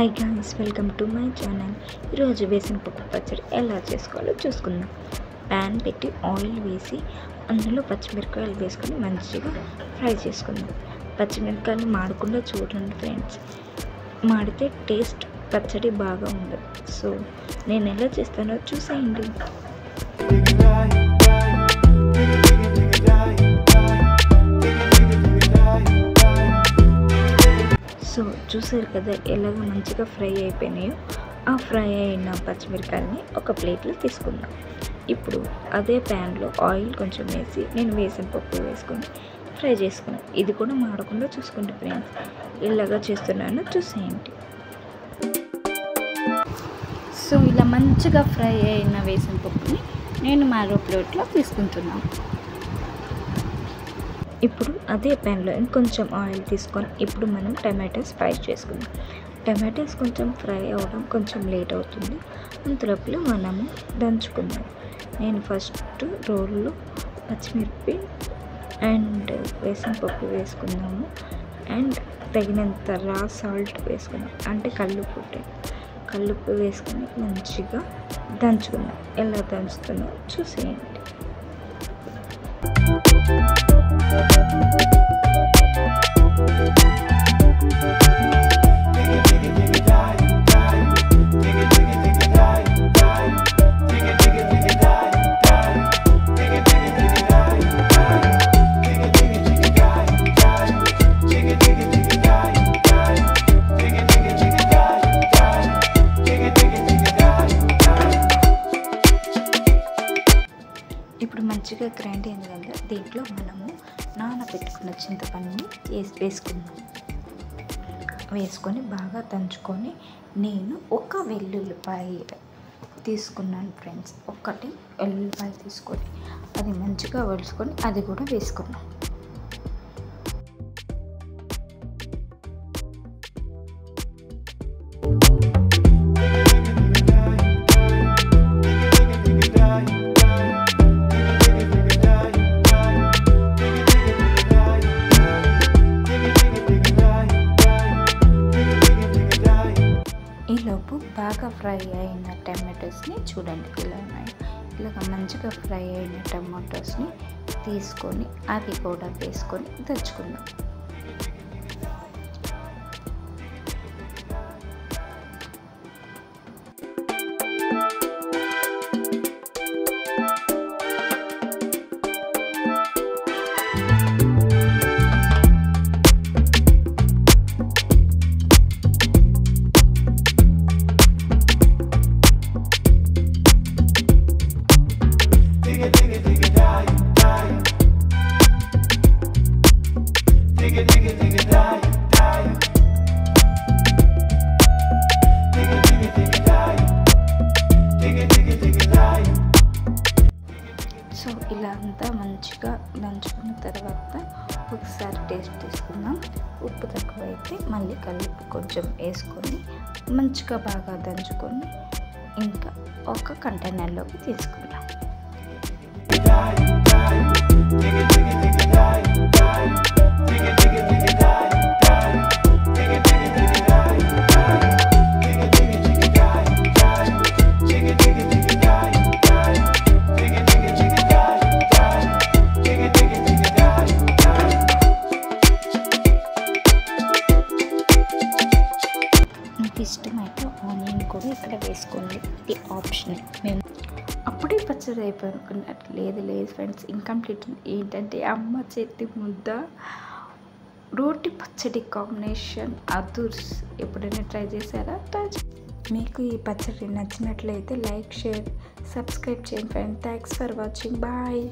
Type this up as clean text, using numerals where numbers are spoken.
Hi guys, welcome to my channel. ఈరోజు వేసిన పప్పు పచ్చడి ఎలా చేసుకోవాలో చూసుకుందాం. ప్యాన్ పెట్టి ఆయిల్ వేసి అందులో పచ్చిమిరపకాయలు వేసుకొని మంచిగా ఫ్రై చేసుకుందాం. పచ్చిమిరపకాయలు మాడకుండా చూడండి ఫ్రెండ్స్, మాడితే టేస్ట్ పచ్చడి బాగా ఉండదు. సో నేను ఎలా చేస్తానో చూసేయండి. సో చూసారు కదా ఎలాగ మంచిగా ఫ్రై అయిపోయినాయో. ఆ ఫ్రై అయిన పచ్చిమిరకాయలని ఒక ప్లేట్లో తీసుకుందాం. ఇప్పుడు అదే ప్యాన్లో ఆయిల్ కొంచెం వేసి నేను వేసిన పప్పు వేసుకొని ఫ్రై చేసుకున్నాను. ఇది కూడా మాడకుండా చూసుకోండి ఫ్రెండ్స్, ఇలాగా చేస్తున్నాను చూసేయండి. సో ఇలా మంచిగా ఫ్రై అయిన వేసిన పప్పుని నేను మరో ప్లేట్లో తీసుకుంటున్నాను. ఇప్పుడు అదే ప్యాన్లో ఇంకొంచెం ఆయిల్ తీసుకొని ఇప్పుడు మనం టమాటోస్ ఫ్రై చేసుకుందాం. టమాటోస్ కొంచెం ఫ్రై అవ్వడం కొంచెం లేట్ అవుతుంది, అంతలోపల మనము దంచుకుందాం. నేను ఫస్ట్ రోల్లో పచ్చిమిర్చి అండ్ వేసిన పప్పు వేసుకుందాము అండ్ తగినంత రా సాల్ట్ వేసుకుందాం, అంటే కల్లుప్పు వేసుకొని మంచిగా దంచుకుందాం. ఎలా దంచుతుందో చూసేయండి. ఇప్పుడు మంచిగా గ్రైండ్ అయింది కదా, దీంట్లో మనము నానబెట్టుకున్న చింతపండుని వేసుకొని బాగా దంచుకొని నేను ఒక వెల్లుల్లిపాయ తీసుకున్నాను ఫ్రెండ్స్. ఒకటి వెల్లుల్లిపాయ తీసుకొని అది మంచిగా వలుసుకొని అది కూడా వేసుకున్నాను. ఈలోపు బాగా ఫ్రై అయిన టమాటోస్ని చూడండి ఇలా ఉన్నాయి. ఇలాగ మంచిగా ఫ్రై అయిన టమాటోస్ని తీసుకొని అది కూడా వేసుకొని దంచుకుందాం. సో ఇలా అంతా మంచిగా దంచుకున్న తర్వాత ఒకసారి టేస్ట్ తీసుకుందాం. ఉప్పు తక్కువైతే మళ్ళీ కలిపి కొంచెం వేసుకొని మంచిగా బాగా దంచుకొని ఇంకా ఒక కంటైనర్లోకి తీసుకుందాం. మీకు ఇష్టమైతే ఆనియన్ కూడా ఇక్కడ వేసుకోండి, ఇది ఆప్షనల్. మేము అప్పుడే పచ్చడి అయిపోయినట్టు లేదు ఫ్రెండ్స్, ఇన్కంప్లీట్ ఏంటంటే అమ్మ చేతి ముద్ద రోటి పచ్చడి కాంబినేషన్ అదుర్స్. ఎప్పుడైనా ట్రై చేశారా? మీకు ఈ పచ్చడి నచ్చినట్లయితే లైక్, షేర్, సబ్స్క్రైబ్ చేయండి friends. Thanks for watching. Bye.